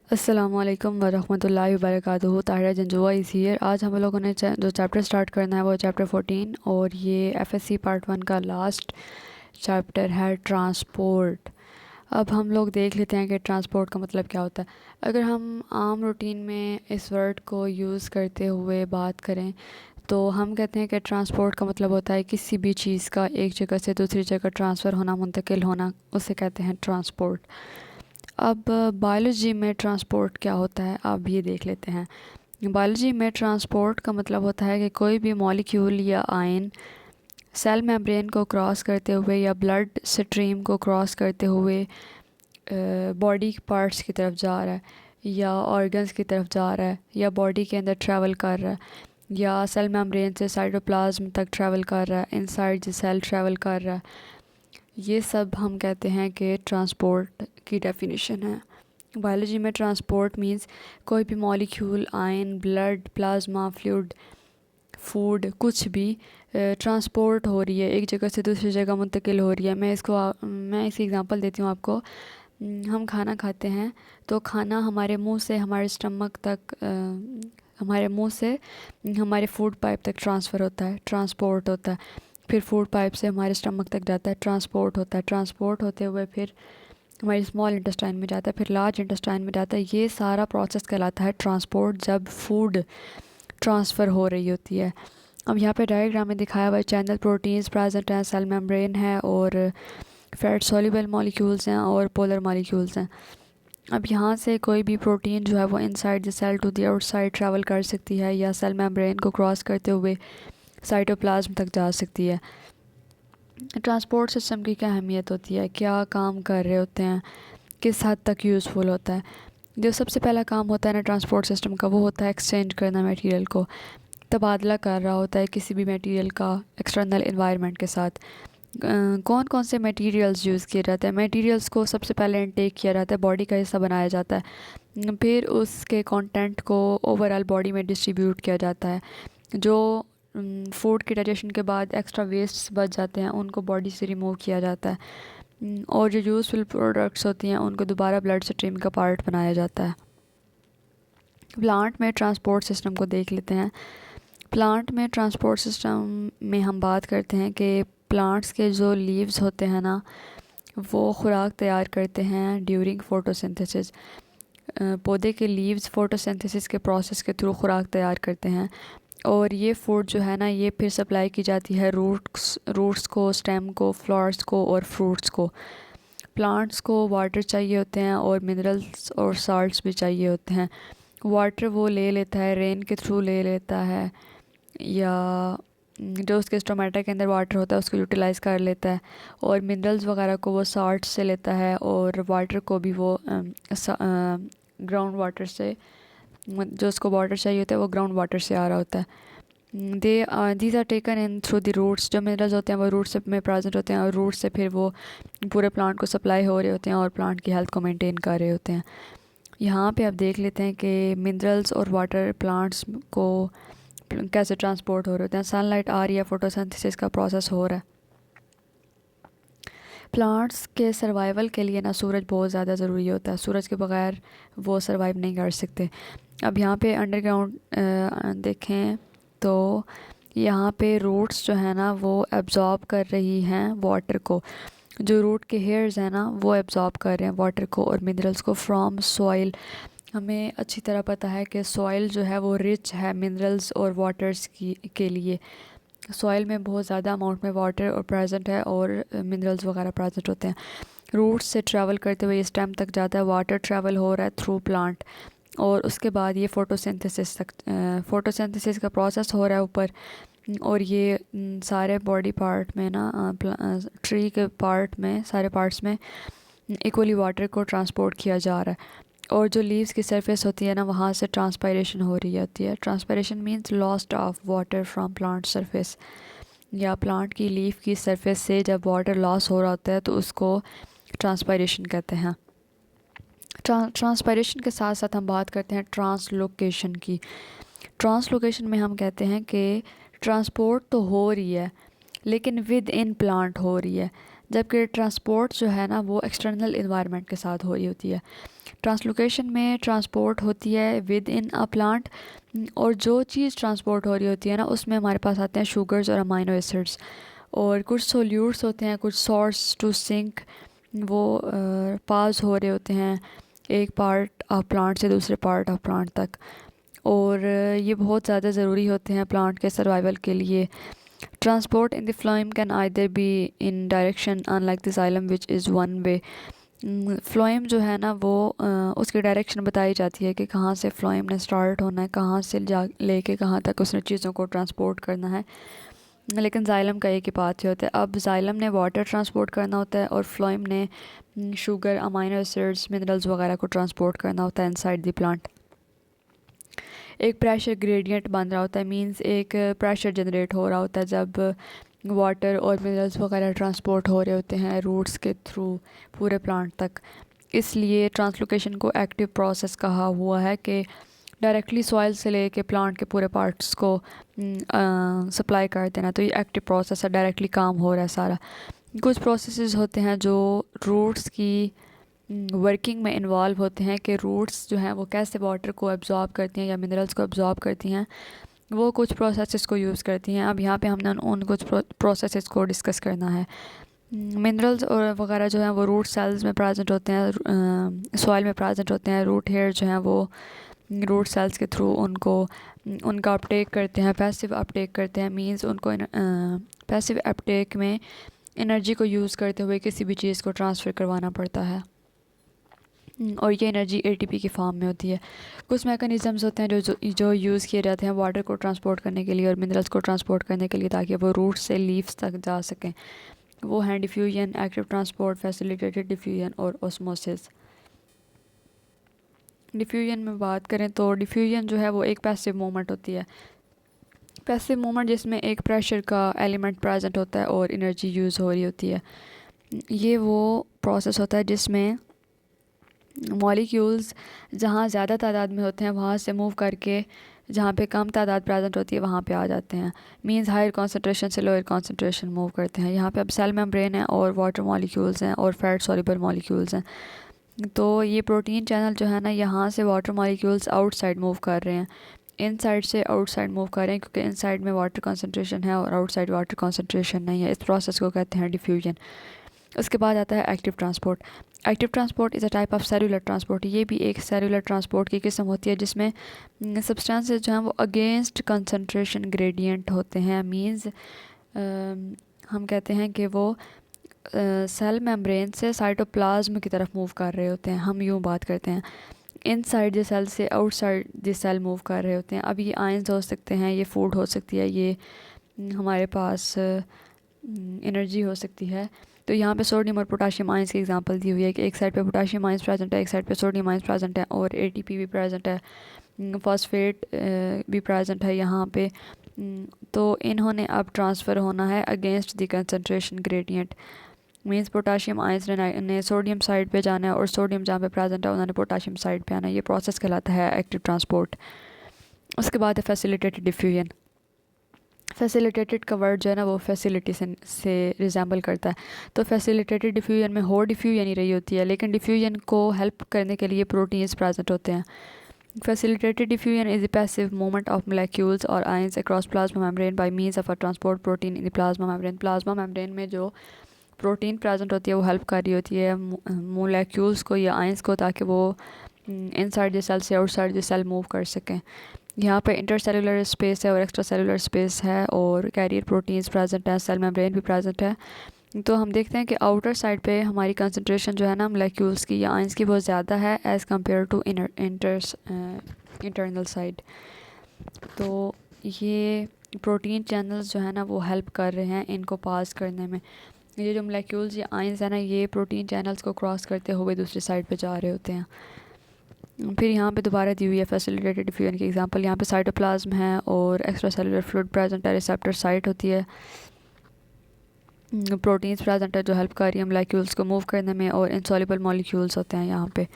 अस्सलामुअलैकुम वरहमतुल्लाहि वबरकातुहू। ताहिरा जंजुआ इस ईयर। आज हम लोगों ने जो चैप्टर स्टार्ट करना है वो चैप्टर 14 और ये एफएससी पार्ट 1 का लास्ट चैप्टर है ट्रांसपोर्ट। अब हम लोग देख लेते हैं कि ट्रांसपोर्ट का मतलब क्या होता है। अगर हम आम रूटीन में इस वर्ड को यूज़ करते हुए बात करें तो हम कहते हैं कि ट्रांसपोर्ट का मतलब होता है किसी भी चीज़ का एक जगह से दूसरी जगह ट्रांसफ़र होना, मुंतकिल होना, उसे कहते हैं ट्रांसपोर्ट। अब बायोलॉजी में ट्रांसपोर्ट क्या होता है अब ये देख लेते हैं। बायोलॉजी में ट्रांसपोर्ट का मतलब होता है कि कोई भी मॉलिक्यूल या आयन सेल मेम्ब्रेन को क्रॉस करते हुए या ब्लड स्ट्रीम को क्रॉस करते हुए बॉडी पार्ट्स की तरफ जा रहा है, या ऑर्गन्स की तरफ जा रहा है, या बॉडी के अंदर ट्रैवल कर रहा है, या सेल मेम्ब्रेन से साइटोप्लाज्म तक ट्रैवल कर रहा है, इनसाइड द सेल ट्रैवल कर रहा है। ये सब हम कहते हैं कि ट्रांसपोर्ट की डेफिनेशन है। बायोलॉजी में ट्रांसपोर्ट मींस कोई भी molecule, ion, blood, plasma, fluid, food, कुछ भी ट्रांसपोर्ट हो रही है, एक जगह से दूसरी जगह मुंतकिल हो रही है। मैं इसकी एग्जांपल देती हूँ आपको। हम खाना खाते हैं तो खाना हमारे मुंह से हमारे स्टमक तक हमारे मुंह से हमारे फूड पाइप तक ट्रांसफ़र होता है, ट्रांसपोर्ट होता है। फिर फूड पाइप से हमारे स्टमक तक जाता है, ट्रांसपोर्ट होता है। ट्रांसपोर्ट होते हुए फिर हमारी स्मॉल इंटेस्टाइन में जाता है, फिर लार्ज इंटेस्टाइन में जाता है। ये सारा प्रोसेस कहलाता है ट्रांसपोर्ट, जब फूड ट्रांसफ़र हो रही होती है। अब यहाँ पे डायग्राम में दिखाया हुआ है, चैनल प्रोटीन्स प्रेजेंट हैं, सेल मेम्ब्रेन है, और फैट सॉल्युबल मॉलिक्यूल्स हैं और पोलर मॉलिक्यूल्स हैं। अब यहाँ से कोई भी प्रोटीन जो है वो inside the cell to the outside travel कर सकती है, या सेल मेम्ब्रेन को क्रॉस करते हुए साइटोप्लाज्म तक जा सकती है। ट्रांसपोर्ट सिस्टम की क्या अहमियत होती है, क्या काम कर रहे होते हैं, किस हद तक यूज़फुल होता है। जो सबसे पहला काम होता है ना ट्रांसपोर्ट सिस्टम का, वो होता है एक्सचेंज करना, मटेरियल को तबादला कर रहा होता है किसी भी मटेरियल का एक्सटर्नल एनवायरनमेंट के साथ। कौन कौन से मटेरियल्स यूज़ किए जाते हैं, मटेरियल्स को सबसे पहले इनटेक किया जाता है, बॉडी का हिस्सा बनाया जाता है, फिर उसके कंटेंट को ओवरऑल बॉडी में डिस्ट्रीब्यूट किया जाता है। जो फूड के डाइजेशन के बाद एक्स्ट्रा वेस्ट बच जाते हैं उनको बॉडी से रिमूव किया जाता है, और जो यूज़फुल प्रोडक्ट्स होती हैं उनको दोबारा ब्लड स्ट्रीम का पार्ट बनाया जाता है। प्लांट में ट्रांसपोर्ट सिस्टम को देख लेते हैं। प्लांट में ट्रांसपोर्ट सिस्टम में हम बात करते हैं कि प्लांट्स के जो लीव्स होते हैं ना, वो खुराक तैयार करते हैं ड्यूरिंग फोटोसिंथेसिस। पौधे के लीव्स फोटोसिंथेसिस के प्रोसेस के थ्रू खुराक तैयार करते हैं, और ये फूड जो है ना ये फिर सप्लाई की जाती है रूट्स को, स्टेम को, फ्लावर्स को और फ्रूट्स को। प्लांट्स को वाटर चाहिए होते हैं और मिनरल्स और साल्ट्स भी चाहिए होते हैं। वाटर वो ले लेता है, रेन के थ्रू ले लेता है, या जो उसके स्टोमेटा के अंदर वाटर होता है उसको यूटिलाइज़ कर लेता है, और मिनरल्स वगैरह को वो साल्ट से लेता है, और वाटर को भी वो ग्राउंड वाटर से, जो उसको वाटर चाहिए होता है वो ग्राउंड वाटर से आ रहा होता है। These are taken in through the roots. जो मिनरल्स होते हैं वो रूट्स में प्रेजेंट होते हैं, और रूट्स से फिर वो पूरे प्लांट को सप्लाई हो रहे होते हैं और प्लांट की हेल्थ को मेंटेन कर रहे होते हैं। यहाँ पे आप देख लेते हैं कि मिनरल्स और वाटर प्लांट्स को कैसे ट्रांसपोर्ट हो रहे होते हैं। सनलाइट आ रही है, फोटोसिंथेसिस का प्रोसेस हो रहा है। प्लांट्स के सर्वाइवल के लिए ना सूरज बहुत ज़्यादा ज़रूरी होता है, सूरज के बगैर वो सर्वाइव नहीं कर सकते। अब यहाँ पे अंडरग्राउंड देखें तो यहाँ पे रूट्स जो है ना वो एब्जॉर्ब कर रही हैं वाटर को। जो रूट के हेयर्स हैं ना वो एब्जॉर्ब कर रहे हैं वाटर को और मिनरल्स को फ्रॉम सॉइल। हमें अच्छी तरह पता है कि सॉइल जो है वो रिच है मिनरल्स और वाटर्स की के लिए। सॉइल में बहुत ज़्यादा अमाउंट में वाटर और प्रेजेंट है, और मिनरल्स वगैरह प्रेजेंट होते हैं। रूट्स से ट्रैवल करते हुए स्टेम तक जाता है, वाटर ट्रैवल हो रहा है थ्रू प्लांट, और उसके बाद ये फोटोसिंथेसिस का प्रोसेस हो रहा है ऊपर। और ये सारे बॉडी पार्ट में ना, ट्री के पार्ट में, सारे पार्ट्स में इक्वली वाटर को ट्रांसपोर्ट किया जा रहा है। और जो लीव्स की सरफेस होती है ना वहाँ से ट्रांसपायरेशन हो रही होती है। Transpiration means lost of water from plant surface, या प्लांट की लीफ की सरफेस से जब वाटर लॉस हो रहा होता है तो उसको ट्रांसपायरेशन कहते हैं। ट्रांसपायरेशन के साथ साथ हम बात करते हैं ट्रांसलोकेशन की। ट्रांसलोकेशन में हम कहते हैं कि ट्रांसपोर्ट तो हो रही है लेकिन विद इन प्लांट हो रही है। जबकि ट्रांसपोर्ट जो है ना वो एक्सटर्नल इन्वायरमेंट के साथ हो रही होती है। ट्रांसलोकेशन में ट्रांसपोर्ट होती है विद इन अ प्लांट, और जो चीज़ ट्रांसपोर्ट हो रही होती है ना उसमें हमारे पास आते हैं शुगर्स और अमाइनो एसिड्स, और कुछ सोल्यूट्स होते हैं, कुछ सोर्स टू सिंक, वो पास हो रहे होते हैं एक पार्ट ऑफ प्लांट से दूसरे पार्ट ऑफ प्लांट तक, और ये बहुत ज़्यादा ज़रूरी होते हैं प्लांट के सर्वाइवल के लिए। Transport in the phloem can either be in direction unlike the xylem which is one way. Phloem जो है ना वो उसकी डायरेक्शन बताई जाती है कि कहाँ से फ्लोएम ने स्टार्ट होना है, कहाँ से जा लेके कहाँ तक उसने चीज़ों को ट्रांसपोर्ट करना है, लेकिन जाइलम का एक ही पाथ होता है। अब जाइलम ने वाटर ट्रांसपोर्ट करना होता है और फ्लोएम ने शुगर, अमाइनो एसिड्स, मिनरल्स वगैरह को ट्रांसपोर्ट करना होता है इनसाइड द प्लांट। एक प्रेशर ग्रेडियंट बन रहा होता है, मींस एक प्रेशर जनरेट हो रहा होता है जब वाटर और मिनरल्स वगैरह ट्रांसपोर्ट हो रहे होते हैं रूट्स के थ्रू पूरे प्लांट तक। इसलिए ट्रांसलोकेशन को एक्टिव प्रोसेस कहा हुआ है कि डायरेक्टली सॉइल से लेके प्लांट के पूरे पार्ट्स को सप्लाई कर देना, तो ये एक्टिव प्रोसेस है, डायरेक्टली काम हो रहा है सारा। कुछ प्रोसेसेस होते हैं जो रूट्स की वर्किंग में इन्वॉल्व होते हैं कि रूट्स जो हैं वो कैसे वाटर को एब्जॉर्ब करती हैं या मिनरल्स को एब्जॉर्ब करती हैं, वो कुछ प्रोसेसेस को यूज़ करती हैं। अब यहाँ पे हमने उन कुछ प्रोसेसेस को डिस्कस करना है। मिनरल्स और वगैरह जो हैं वो रूट सेल्स में प्रेजेंट होते हैं, सॉइल में प्रेजेंट होते हैं। रूट हेयर जो हैं वो रूट सेल्स के थ्रू उनका अपटेक करते हैं, पैसिव अपटेक करते हैं, मींस उनको पैसिव अपटेक में एनर्जी को यूज़ करते हुए किसी भी चीज़ को ट्रांसफ़र करवाना पड़ता है, और ये एनर्जी एटीपी की फॉर्म में होती है। कुछ मैकेनिज़म्स होते हैं जो यूज़ किए जाते हैं वाटर को ट्रांसपोर्ट करने के लिए और मिनरल्स को ट्रांसपोर्ट करने के लिए, ताकि वो रूट्स से लीव्स तक जा सकें। वो हैं diffusion, active transport, facilitated diffusion और ऑस्मोसिस। डिफ्यूजन में बात करें तो डिफ्यूजन जो है वो एक पैसिव मूवमेंट होती है। पैसिव मूवमेंट जिसमें एक प्रेशर का एलिमेंट प्रेजेंट होता है और एनर्जी यूज़ हो रही होती है। ये वो प्रोसेस होता है जिसमें मॉलिक्यूल्स जहाँ ज़्यादा तादाद में होते हैं वहाँ से मूव करके जहाँ पे कम तादाद प्रेजेंट होती है वहाँ पे आ जाते हैं, मींस हायर कॉन्सेंट्रेशन से लोअर कॉन्सेंट्रेशन मूव करते हैं। यहाँ पे अब सेल मेम्ब्रेन है और वाटर मॉलिक्यूल्स हैं और फैट सॉल्युबल मॉलिक्यूल्स हैं। तो ये प्रोटीन चैनल जो है ना, यहाँ से वाटर मॉलिक्यूल्स आउटसाइड मूव कर रहे हैं, इनसाइड से आउटसाइड मूव कर रहे हैं, क्योंकि इनसाइड में वाटर कंसंट्रेशन है और आउटसाइड वाटर कंसंट्रेशन नहीं है। इस प्रोसेस को कहते हैं डिफ्यूजन। उसके बाद आता है active transport. Active transport is a type of cellular transport. ये भी एक सेलुलर ट्रांसपोर्ट की किस्म होती है जिसमें सब्सटेंसेस जो हैं वो अगेंस्ट कंसंट्रेशन ग्रेडियंट होते हैं, मींस हम कहते हैं कि वो सेल मेम्ब्रेन से साइटोप्लाज्म की तरफ मूव कर रहे होते हैं। हम यूँ बात करते हैं इनसाइड द सेल से आउटसाइड द सेल मूव कर रहे होते हैं। अब ये आयंस हो सकते हैं, ये फूड हो सकती है, ये हमारे पास एनर्जी हो सकती है। तो यहाँ पे सोडियम और पोटाशियम आयंस की एग्जांपल दी हुई है कि एक साइड पे पोटाशियम आयंस प्रेजेंट है, एक साइड पे सोडियम आयंस प्रेजेंट है, और एटीपी भी प्रेजेंट है, फॉस्फेट भी प्रेजेंट है यहाँ पे। तो इन्होंने अब ट्रांसफ़र होना है against the concentration gradient, means potassium ions ने सोडियम साइड पे जाना है और सोडियम जहाँ पे प्रेजेंट है उन्होंने पोटाशियम साइड पे आना है। ये प्रोसेस कहलाता है एक्टिव ट्रांसपोर्ट। उसके बाद है फैसिलिटेटेड डिफ्यूजन। फैसिलिटेटेड का वर्ड जो है ना वो फैसिलिटी से रिजेंबल करता है। तो फैसिलिटेटेड डिफ्यूजन में हो डिफ्यूजन ही रही होती है, लेकिन डिफ्यूजन को हेल्प करने के लिए प्रोटीन्स प्रेजेंट होते हैं। Facilitated diffusion is the passive movement of molecules और ions across plasma membrane by means of a transport protein in the plasma membrane. Plasma membrane में जो प्रोटीन प्रेजेंट होती है वो हेल्प कर रही होती है मोलेक्यूल्स को या आयंस को, ताकि वो इनसाइड द सेल से आउटसाइड द सेल मूव कर सकें। यहाँ पे इंटरसेलुलर स्पेस है और एक्स्ट्रा सेलुलर स्पेस है, और कैरियर प्रोटीन्स प्रेजेंट है, सेल मेम्ब्रेन भी प्रेजेंट है। तो हम देखते हैं कि आउटर साइड पे हमारी कंसंट्रेशन जो है ना मोलेक्यूल्स की या आयंस की बहुत ज़्यादा है as compared to internal side. तो ये प्रोटीन चैनल्स जो है ना वो हेल्प कर रहे हैं इनको पास करने में। ये जो मोलेक्यूल्स या आयंस है ना, ये प्रोटीन चैनल्स को क्रॉस करते हुए दूसरी साइड पे जा रहे होते हैं। फिर यहाँ पे दोबारा दी हुई है फैसिलिटेटेड डिफ्यूजन की एग्जांपल। यहाँ पे साइटोप्लाज्म है और एक्स्ट्रा सेलुलर फ्लूइड प्रेजेंट है, रिसेप्टर साइट होती है, प्रोटीन्स प्रेजेंट है जो हेल्प कर रही है मोलेक्यूल्स को मूव करने में, और इनसॉल्युबल मॉलिक्यूल्स होते हैं यहाँ पे।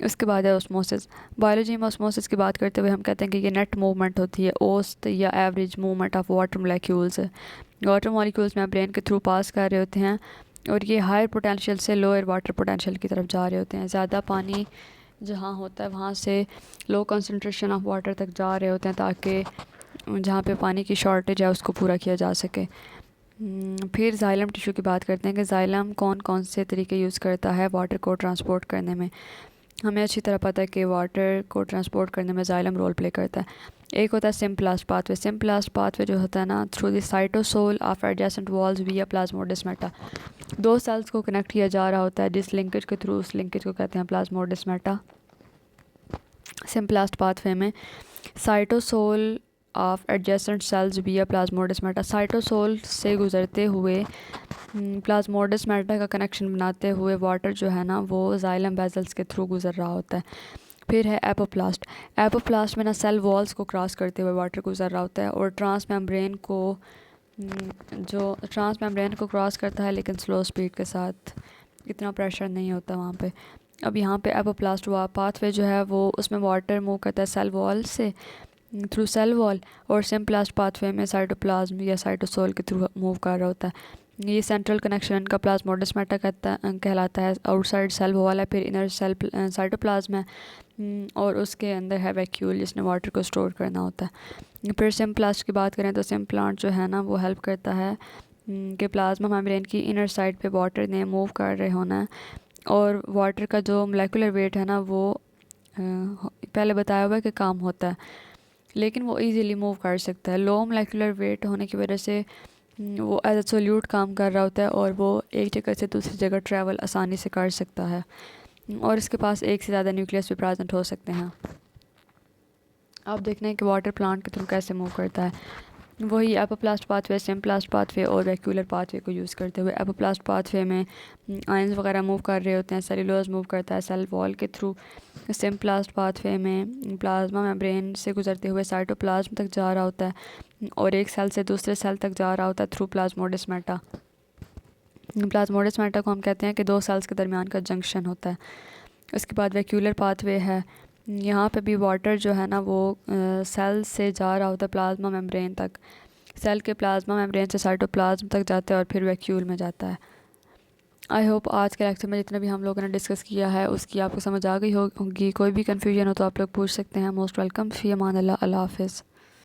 उसके बाद है ऑस्मोसिस। बायोलॉजी में ऑस्मोसिस की बात करते हुए हम कहते हैं कि ये नेट मूवमेंट होती है, औसत या average movement of water molecules. Water molecules membrane के थ्रू पास कर रहे होते हैं और ये हायर पोटेंशियल से लोअर वाटर पोटेंशियल की तरफ जा रहे होते हैं। ज़्यादा पानी जहाँ होता है वहाँ से लो कंसंट्रेशन ऑफ वाटर तक जा रहे होते हैं ताकि जहाँ पे पानी की शॉर्टेज है उसको पूरा किया जा सके। फिर जाइलम टिश्यू की बात करते हैं कि जाइलम कौन कौन से तरीके यूज़ करता है वाटर को ट्रांसपोर्ट करने में। हमें अच्छी तरह पता है कि वाटर को ट्रांसपोर्ट करने में जाइलम रोल प्ले करता है। एक होता है सिम्प्लास्ट पाथवे। सिम्प्लास्ट पाथवे जो होता है ना, through the cytosol of adjacent walls विया प्लाज्मोडेस्माटा। दो सेल्स को कनेक्ट किया जा रहा होता है जिस लिंकेज के थ्रू, उस लिंकेज को कहते हैं प्लाज्मोडेस्माटा। सिम्प्लास्ट पाथवे में साइटोसोल ऑफ एडजेसेंट सेल्स विया प्लाज्मोडेस्माटा, साइटोसोल से गुजरते हुए प्लाज्मोडेस्माटा का कनेक्शन बनाते हुए वाटर जो है ना वो जाइलम बेजल्स के थ्रू गुजर रहा होता है। फिर है एपोप्लास्ट। एपोप्लास्ट में ना सेल वॉल्स को क्रॉस करते हुए वाटर गुजर रहा होता है और ट्रांस मेम्ब्रेन को क्रॉस करता है लेकिन स्लो स्पीड के साथ, इतना प्रेशर नहीं होता वहाँ पे। अब यहाँ पे एपोप्लास्ट हुआ पाथवे जो है वो उसमें वाटर मूव करता है सेल वॉल से थ्रू सेल वॉल, और सिम्प्लास्ट पाथवे में साइटोप्लाज्म या साइटोसोल के थ्रू मूव कर रहा होता है। ये सेंट्रल कनेक्शन इनका प्लाज्मोडेस्माटा कहलाता है। आउटसाइड सेल वॉल है, फिर इनर सेल साइटोप्लाज्म है और उसके अंदर है वैक्यूल जिसने वाटर को स्टोर करना होता है। फिर सिम्प्लास्ट की बात करें तो सिम्प्लांट जो है ना वो हेल्प करता है कि प्लाज्मा मेम्ब्रेन की इनर साइड पे वाटर ने मूव कर रहे होना है और वाटर का जो मोलेकुलर वेट है ना वो पहले बताया हुआ है कि काम होता है, लेकिन वो इजीली मूव कर सकता है। लो मोलेकुलर वेट होने की वजह से वो एज ए सोल्यूट काम कर रहा होता है और वो एक जगह से दूसरी जगह ट्रैवल आसानी से कर सकता है और इसके पास एक से ज़्यादा न्यूक्लियस भी प्रेजेंट हो सकते हैं। अब देखते हैं कि वाटर प्लांट के थ्रू कैसे मूव करता है। वही एपोप्लास्ट पाथवे, सिम्प्लास्ट पाथवे और वैक्यूलर पाथवे को यूज़ करते हुए एपोप्लास्ट पाथवे में आयंस वगैरह मूव कर रहे होते हैं, सेलुलोज मूव करता है सेल वॉल के थ्रू। सिम्प्लास्ट पाथवे में प्लाज्मा मेम्ब्रेन से गुजरते हुए साइटोप्लाज्म तक जा रहा होता है और एक सेल से दूसरे सेल तक जा रहा होता है थ्रू प्लाज्मोडेस्माटा। प्लाज्मोडेस्माटा को हम कहते हैं कि दो सेल्स के दरमियान का जंक्शन होता है। उसके बाद वैक्यूलर पाथवे है, यहाँ पे भी वाटर जो है ना वो सेल से जा रहा होता है प्लाज्मा मेम्ब्रेन तक, सेल के प्लाज्मा मेम्ब्रेन से साइटोप्लाज्म तक जाता है और फिर वैक्यूल में जाता है। आई होप आज के लेक्चर में जितना भी हम लोगों ने डिस्कस किया है उसकी आपको समझ आ गई होगी। कोई भी कन्फ्यूजन हो तो आप लोग पूछ सकते हैं। Most welcome. फ़ी अमान अल्लाह। अल्लाह हाफ़िज़।